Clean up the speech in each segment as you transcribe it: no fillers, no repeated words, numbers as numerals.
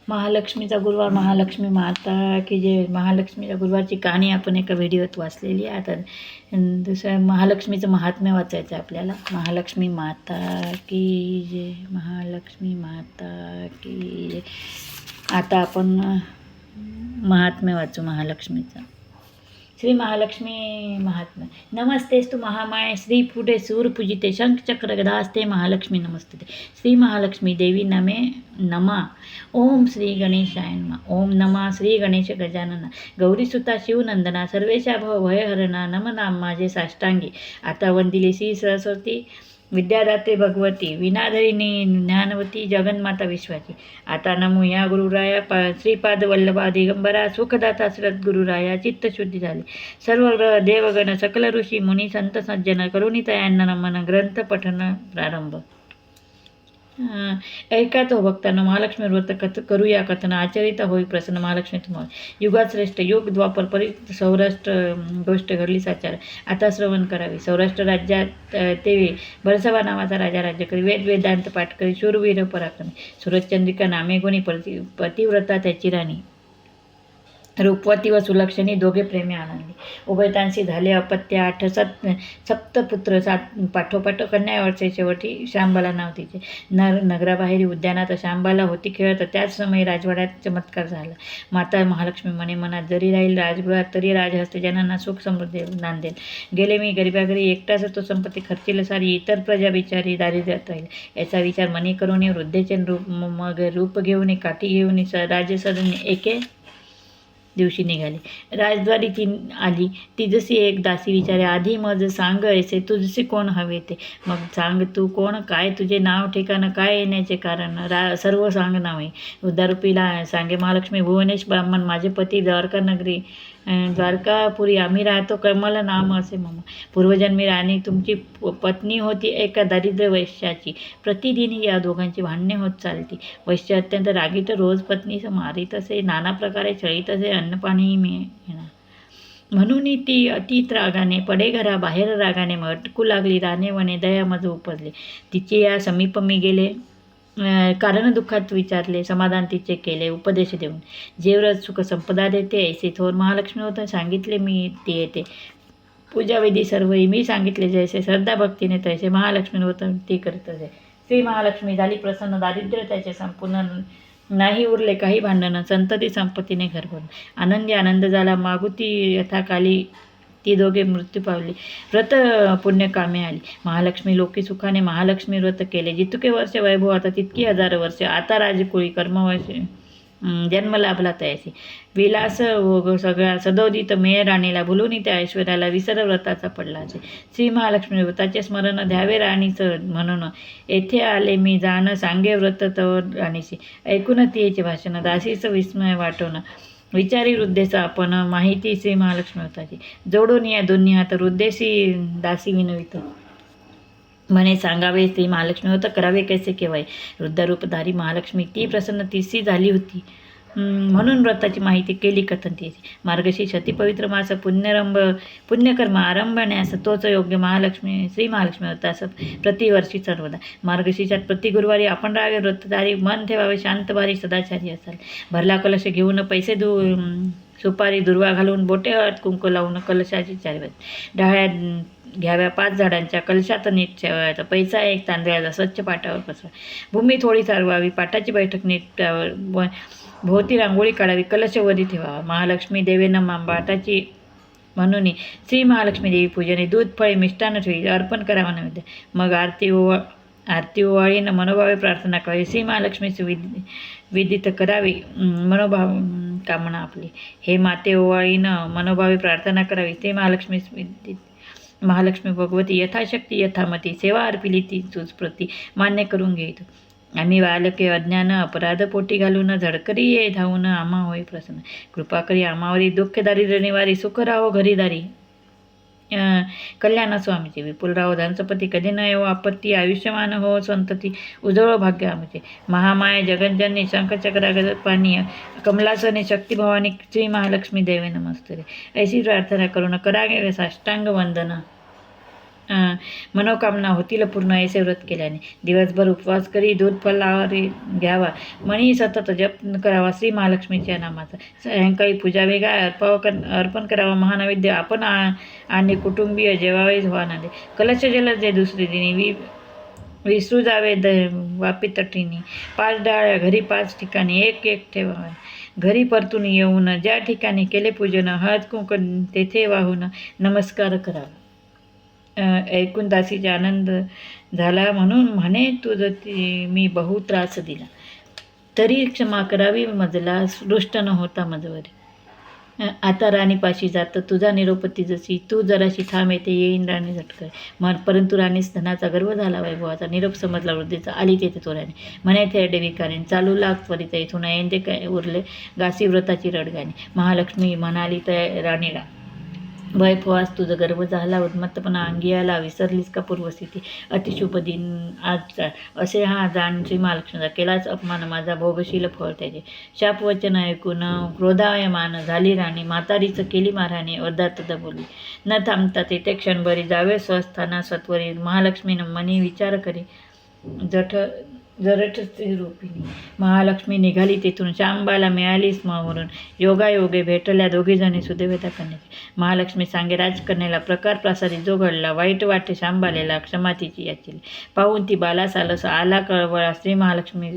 महालक्ष्मीचा गुरुवार, महालक्ष्मी माता की जे महालक्ष्मीच्या गुरुवारची कहाणी आपण एका व्हिडिओत वाचलेली आहे. आता दुसऱ्या महालक्ष्मीचं महात्म्य वाचायचं आहे आपल्याला. महालक्ष्मी माता की जे, महालक्ष्मी माता की जे. आता आपण महात्म्य वाचू महालक्ष्मीचं. श्री महालक्ष्मी महात्म्य. नमस्तेस्तु महामाये श्री पुढे सूर पूजिते शंखचक्र गदास्ते महालक्ष्मी नमस्ते. श्री महालक्ष्मी देवी नमे नमा. ओम श्री गणेशाय नमः. ओम नमा श्री गणेश गजानना गौरीसुता शिवनंदना सर्वेशा भव भयहरणा नम नाम माझे साष्टांगी. आता वंदिले श्री सरस्वती विद्यादाते भगवती विनाधरिणी ज्ञानवती जगन्माता विश्वाची. आता नमो या गुरुराया श्रीपाद वल्लभा दिगंबरा सुखदाता सद्गुरुराया. चित्तशुद्धी झाली. सर्व ग्रह देवगण सकल ऋषी मुनी संत सज्जन करुणितयांना नमन. ग्रंथ पठन प्रारंभ. ऐका तो भक्तांना महालक्ष्मी व्रत करूया कथन आचरित होई प्रसन्न. महालक्ष्मी तुम्हाला युगात श्रेष्ठ योग द्वापर परित सौराष्ट्र गोष्ट घडली साचार. आता श्रवण करावी. सौराष्ट्र राज्यात तेवी भरसवा नावाचा राजा राज्य करी. वेदांत पाठ करी. शूरवीर पराक्रमी. सूरजचंद्रिका नामे गुणी पतिव्रता त्याची राणी. रूपवती व सुलक्षणी दोघे प्रेमी आनंदी. उभयतांशी झाले अपत्य 8 सप्तपुत्र. 7 पाठोपाठ कन्यावरचे शेवटी शांबाला नाव तिचे. नगराबाहेर उद्यानात शांबाला होती खेळत. त्याच समयी राजवाड्यात चमत्कार झाला. माता महालक्ष्मी मने मनात जरी राहील राजगृहात तरी राजहस्ते जनांना सुख समृद्धी नांदेल. गेले मी गरीबा घरी एकटाच तो संपत्ती खर्चील सारी. इतर प्रजा बिचारी दारिद्र्यात राहील याचा विचार मनी करून वृद्धेचे रूप घेऊन काठी घेऊन राजसदन एके दिवशी निघाली. राजद्वारी ती आली. ती जशी एक दासी विचारे आधी मज सांग ऐसे तुझसे कोण हवे ते. मग सांग तू कोण, काय तुझे नाव ठिकाण, काय येण्याचे कारण. सर्व सांग नावे. उदारूपीला सांगे महालक्ष्मी भुवनेश ब्राह्मण माझे पती द्वारका नगरी द्वारकापुरी आम्ही राहतो कमल नाम असे मम. पूर्वजन्मी राणी तुमची पत्नी होती एका दारिद्र्य वैश्याची. प्रतिदिन या दोघांची भांडणे होत चालती. वैश्य अत्यंत रागीट रोज पत्नीस मारीत असे. नाना प्रकारे छळीत असे. अन्नपाणी मिळेना म्हणून ती अति रागाने पडे घरा बाहेर रागाने मटकू लागली. राणे वने दयामज उपजले. तिचे या समीप मी गेले. कारण दुःखात विचारले. समाधान तिचे केले उपदेश देऊन. जेव्रत सुख संपदा देते ऐसे थोर महालक्ष्मी होतं. सांगितले मी ती येते. पूजाविधी सर्वही मी सांगितले जैसे. श्रद्धा भक्तीने तैसे महालक्ष्मी होतं ती करत असे. श्री महालक्ष्मी झाली प्रसन्न. दारिद्र्य त्याचे संपूर्ण नाही उरले काही भांडणं. संतती संपत्तीने घर भरून आनंदी आनंद झाला. मागुती यथाकाली ती दोघे मृत्यू पावली. व्रत पुण्य कामे आली. महालक्ष्मी लोकी सुखाने महालक्ष्मी व्रत केले. जितके वर्ष वैभव आता तितकी 1000 वर्ष. आता राजकुळी कर्मवर्ष जन्म लाभला तयाशी. विलास भोग सगळा सदोदित मेय राणीला भुलून त्या ऐश्वर्याला विसर व्रताचा पडला असे. श्री महालक्ष्मी व्रताचे स्मरण द्यावे राणीचं म्हणून. येथे आले मी जाण सांगे व्रत तव राणीशी. ऐकून तिचे भाषण दासीचं विस्मय वाटवणं. विचारी वृद्धेचा आपण माहिती श्री महालक्ष्मी व्रताची. जोडून या दोन्ही हात वृद्धेशी दासी विनवित म्हणे सांगावे श्री महालक्ष्मी व्रत करावे कैसे केव्हाय. वृद्धरूपधारी महालक्ष्मी ती प्रसन्न तिसी झाली होती म्हणून व्रताची माहिती केली कथन तिची. मार्गशीर्ष अति पवित्र मास पुण्यकर्म आरंभण्यास तोच योग्य महालक्ष्मी श्री महालक्ष्मी व्रतास प्रतिवर्षी सर्वदा. मार्गशीर्षात प्रति गुरुवारी आपण राहावे. व्रतधारी मन ठेवावे. शांतभारी सदाचारी असाल. भरला कलश घेऊन पैसे सुपारी दुर्वा घालून बोटे हळद कुंकू लावून कलशाची चारव्यात डाळ्या घ्याव्या. 5 झाडांच्या कलशात नीट ठेवायचा. पैसा 1 तांदळाचा स्वच्छ पाटावर पसरा. भूमी थोडी सारवावी. पाटाची बैठक नीट भोवती रांगोळी काढावी. कलशवरी ठेवावा. महालक्ष्मी देवेनं पाटाची म्हणून श्री महालक्ष्मी देवी पूजने दूध फळे मिष्टान्न ठेवी अर्पण करावा नैवेद्य. मग आरती ओवाळीनं मनोभावे प्रार्थना करावी. श्री महालक्ष्मीचे विदित करावी मनोभाव कामना आपली. हे माते ओवाळीनं मनोभावे प्रार्थना करावी. ते महालक्ष्मी भगवती यथाशक्ती यथामती सेवा अर्पिली ती तुझ प्रती मान्य करून घेत. आम्ही बालके अज्ञान अपराध पोटी घालून झडकरी ये धावून आम्हा होई प्रसन्न. कृपा करी आम्हावरी दुःख दारिद्र्य निवारी. सुख राहो घरीदारी कल्याण स्वामीचे. विपुल राहो धनसपती कधी न येवो आपत्ती. आयुष्यमान हो संतती उजळो भाग्य आमचे. महामाया जगज्जननी शंखचक्र पाणी कमलासने शक्ती भवानी श्री महालक्ष्मी देवे नमस्ते. ऐशी प्रार्थना करून करावे साष्टांग वंदना. मनोकामना होतील पूर्ण ऐसे व्रत केल्याने. दिवसभर उपवास करी दूध फलाहारी घ्यावा, मनी सतत जप करावा श्री महालक्ष्मीच्या नामाचा. सायंकाळी पूजा वेगळा अर्पण करावा. महानैवेद्य आपण आणि कुटुंबीय जेवावे आनंदे. कलश जल जे दुसरी दिनी विसरू जावे वापी तटीनी. 5 डाळ्या घरी 5 ठिकाणी एक एक ठेवावा. घरी परतून येऊन ज्या ठिकाणी केले पूजन हळद कुंकू तेथे वाहून नमस्कार करावा. ऐकून दासीचा आनंद झाला, म्हणून म्हणे तुझ मी बहु त्रास दिला, तरी क्षमा करावी मजला, रुष्ट न होता मजवरी. आता राणीपाशी जात तुझा निरोपती जशी, तू जराशी थांब येते येईन राणी झटकर. परंतु राणीस धनाचा गर्व झाला, वैभवाचा निरोप समजला. वृद्धीचा आली तेथे तोऱ्याने, म्हणे थेरडे विकारीन, चालू लाग त्वरित इथून ऐंदे काय उरले गासी व्रताची रडगाणी. महालक्ष्मी म्हणाली त्या राणीला, वैभवास तुझं गर्व झाला, उन्मत्तपणा अंगी आला, विसरलीस का पूर्वस्थिती. अतिशुभ दिन आजचा असे हा जाण श्री महालक्ष्मीचा, केलाच अपमान माझा भोगशील फळ त्याचे. शापवचन ऐकून क्रोधायमान झाली राणी, म्हातारीच केली मारहाणी अर्धात बोलली. न थांबता तेथे क्षणभरी जावे स्वस्थाना सत्वरी. महालक्ष्मीनं मनी विचार करी जरठ रूपिणी. महालक्ष्मी निघाली तेथून, शांबाला मिळाली स्मरून, योगायोगे भेटल्या दोघीजणी सुदैवता कन्याची. महालक्ष्मी सांगे राजकन्याला प्रकार प्रसारी जो घडला, वाईट वाटे शांबालेला क्षमा तिची याचिली. पाहून ती बालास आलस आला कळवळा, श्री महालक्ष्मी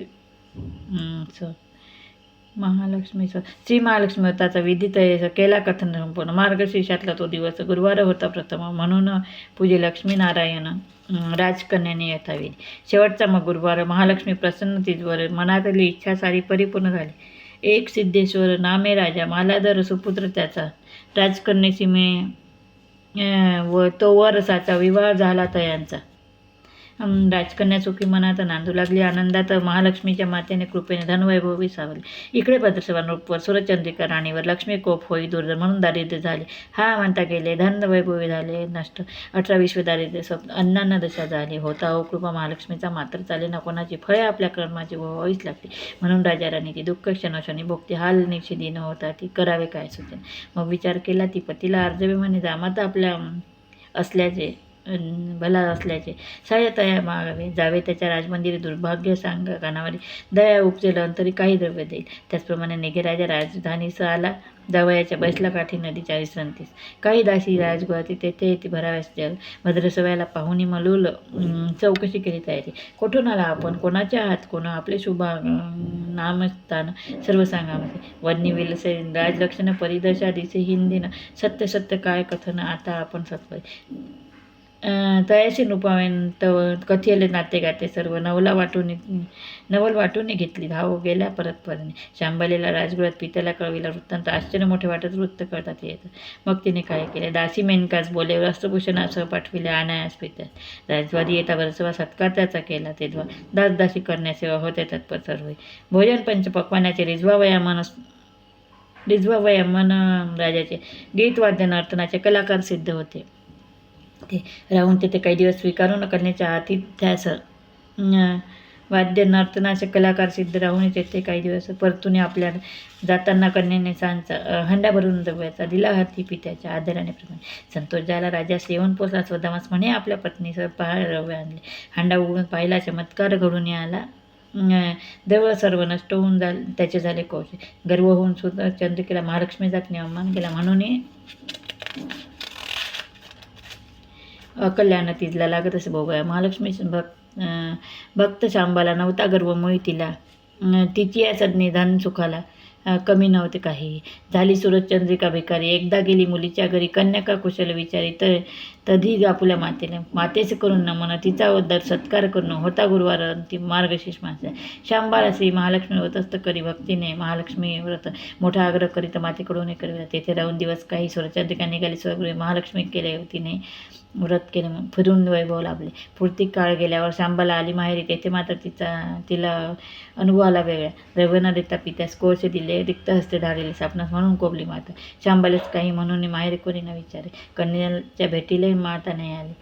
व्रताचा विधी तयार केला कथन संपूर्ण. मार्गशीर्षातला तो दिवस गुरुवार होता प्रथम, म्हणून पूजे लक्ष्मीनारायण राजकन्याने यथाविधी. शेवटचा मग गुरुवार. महालक्ष्मी प्रसन्न तिजवर, मनातली इच्छा सारी परिपूर्ण झाली. एक सिद्धेश्वर नामे राजा, मालाधर सुपुत्र त्याचा. राजकन्येशी व तो वरसाचा विवाह झाला तयांचा. राजकन्या सुखी मनात नांदू लागली. आनंदात महालक्ष्मीच्या मातेने कृपेने धनवैभव विसावले. इकडे भद्रसभा नृपवर सुरचंद्रिका राणीवर लक्ष्मी कोप होई दुर्धर, म्हणून दारिद्र्य झाले. हा म्हणता गेले धन वैभवी झाले नष्ट. 18 विश्व दारिद्र्य स्वप्न, अन्नांना दशा झाली. होता हो कृपा महालक्ष्मीचा, मात्र चाले ना कोणाची. फळे आपल्या कर्माची व्हावीच लागते. म्हणून राजा राणी ती दुःख क्षणोक्षणी भोगते. हाल निश्चिती न होता ती करावे काय सुचेना. मग विचार केला ती पतीला अर्जवे म्हणे, जामाता आपल्या असल्याचे भला असल्याचे सहाय्यतया मागावे. जावे त्याच्या राजमंदिरी, दुर्भाग्य सांग कानावारी. दया उपजेल अंतरी काही द्रव्य देईल. त्याचप्रमाणे निघे राजा राजधानीस आला, जावयाच्या बैसला काठी नदीच्या विश्रांतीस. काही दासी राजगृहाती तेथे येथे भराव्यास जग. भद्रसव्याला पाहुणी मलूल चौकशी केली तयारी. कुठून आला आपण, कोणाच्या आहात, कोण आपले शुभ नामस्थान सर्व सांगामध्ये. वन्नी विलसे राजलक्षण परिदशा दिसे हिंदीन, सत्य सत्य काय कथन आता आपण सत्वय. तयाशी नृपावंत कथियले नाते गाते सर्व. नवल वाटून घेतली, धाव गेल्या परत परने. शांबालेला राजगृहात पित्याला कळविला वृत्तांत. आश्चर्य मोठे वाटत वृत्त कळतात येतं. मग तिने काय केले, दासी मेनकास बोले वस्त्रभूषणासह पाठविले आणायास पित्यास. राजवादी येता भरसवा सत्कार त्याचा केला. तेव्हा दासदासी करण्यासेवा होते तत्पर सर्व. भोजन पंच पक्वानाचे रिजवावयामन राजाचे. गीतवाद्य नर्तनाचे कलाकार सिद्ध होते. ते राहून तेथे काही दिवस स्वीकारून कन्याच्या आतिथ्यास वाद्य नर्तनाचे कलाकार सिद्ध राहून तेथे काही दिवस परतून आपल्या जाताना कन्याने सांचा हंडा भरून द्रव्याचा दिला हाती पित्याच्या आदराने प्रमाणे. संतोष झाला राजास, येऊन पोचला स्वधामास म्हणे आपल्या पत्नीसह पहाड द्रव्य आणले. हांडा उघडून पाहिला, चमत्कार घडून आला. द्रव्य सर्व नष्ट होऊन त्याचे झाले कौशल. गर्व होऊन सुद्धा चंद्रिकेला महालक्ष्मीचा अवमान केला, म्हणून कल्याण तिजला लागत असे भोगाया. महालक्ष्मी भक्त शांबाला नव्हता गर्वमुळे तिला तिची या सदनी धन सुखाला कमी नव्हते काही. झाली सुरचंद्रिका भिकारी, एकदा गेली मुलीच्या घरी. कन्या कुशल विचारी तधी आपुल्या मातेचे करून नमन. तिचा उद्धार सत्कार करून होता गुरुवार अंतिम मार्गशीर्ष मासा. शांबाला श्री महालक्ष्मी व्रतस्थ करी भक्तीने महालक्ष्मी व्रत मोठा आग्रह करीत मातेकडून करीत. तेथे राहून दिवस काही सुरचंद्रिका निघाली स्वगृही. महालक्ष्मी केले तिने व्रत केले, फिरून वैभव लाभले. पुढती काळ गेल्यावर शांबाला आली माहेरी. तेथे मात्र तिला अनुभव आला वेगळा. द्रव्य न देता पित्यास कोळसे दिले, रिक्त हस्ते धाडले सापणास, म्हणून कोबली माता. शांबालेच काही म्हणून माहेरी कोणी न विचारे. कन्याच्या भेटीला माता नाही आली.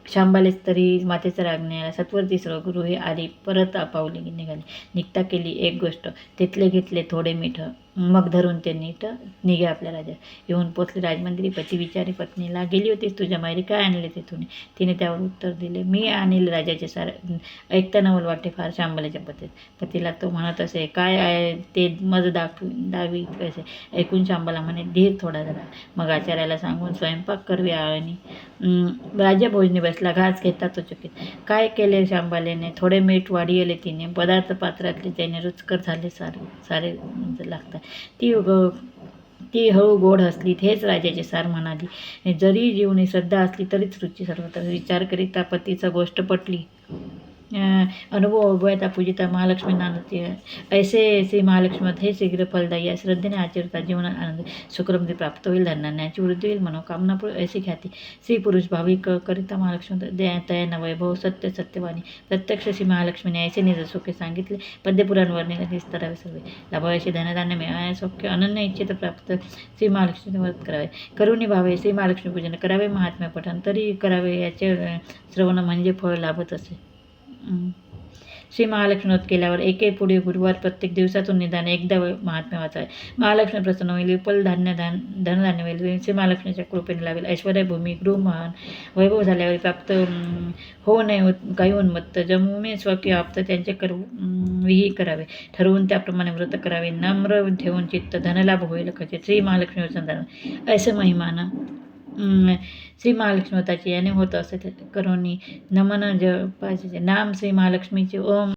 शांबालेच तरी मातेचा राग नाही आला. सत्वरती गृहे आली, परत पावली निघाली. निघता केली एक गोष्ट, तिथले घेतले थोडे मीठ. मग धरून त्यांनी इथं निघे आपल्या राजा येऊन पोचले राजमंदिरी. पती विचारी पत्नीला, गेली होतीस तुझ्या माहेरी, काय आणले तिथून? तिने त्यावर उत्तर दिले, मी आणील राजाचे सार. ऐकता नवल वाटे फार शांबल्याच्या पतीत. पतीला तो म्हणत असे, काय आहे ते मज दावी कसे. ऐकून शांबला म्हणे, धीर थोडा जरा. मग आचार्याला सांगून स्वयंपाक करवी आणि राजा भोजनी बसला. घास घेता तो चकित. काय केले शांबालेने, थोडे मीठ वाढीले तिने. पदार्थ पात्रातले त्याने रुचकर झाले सारे लागतात. ती हळू गोड हसली. हेच राजाचे सार म्हणाली. जरी जीवनी श्रद्धा असली तरीच रुची सर्वत्र. विचार करिता पतीचा गोष्ट पटली. अनुभव उभयता पूजिता महालक्ष्मी नांदती. ऐसे श्री महालक्ष्मी हे शीघ्र फलदायी. श्रद्धेने आचरता जीवनात आनंद सुखसमृद्धी प्राप्त होईल. धनधान्याची वृद्धी होईल. मनोकामना ऐसी ख्याती. स्त्री पुरुष भाविक करिता महालक्ष्मी दयान वैभव सत्य सत्यवाणी. प्रत्यक्ष श्री महालक्ष्मीने ऐसे निज सुखे सांगितले. पद्यपुराण वर्णिले निस्तरावे सर्वे. लाभावयाशी धनधान्य मिळावे सौख्य अनन्य इच्छित प्राप्त. श्री महालक्ष्मीचे व्रत करावे. करुणी भावे श्री महालक्ष्मी पूजन करावे. महात्म्य पठण तरी करावे. याचे श्रवण म्हणजे फळ लाभत असे. श्री महालक्ष्मी व्रत केल्यावर एके पुढे गुरुवार प्रत्येक दिवसातून निदान एकदा महात्म्य वाचावे. महालक्ष्मी प्रसन्न होईल. विपुल धनधान्य होईल. श्री महालक्ष्मीच्या कृपेने लावेल. ऐश्वर्या भूमी गृहमान वैभव झाल्यावर प्राप्त होऊ नये काही उन्मत्त. जमुमे स्वकीय आप्त त्यांचे विही करावे. ठरवून त्याप्रमाणे व्रत करावे. नम्र ठेवून चित्त धनलाभ होईल खचित. श्री महालक्ष्मी वचन ऐसे महिमान श्री महालक्ष्मी व्रताची याने होत असे. करोनी नमन जपाचे नाम श्री महालक्ष्मीचे. ओम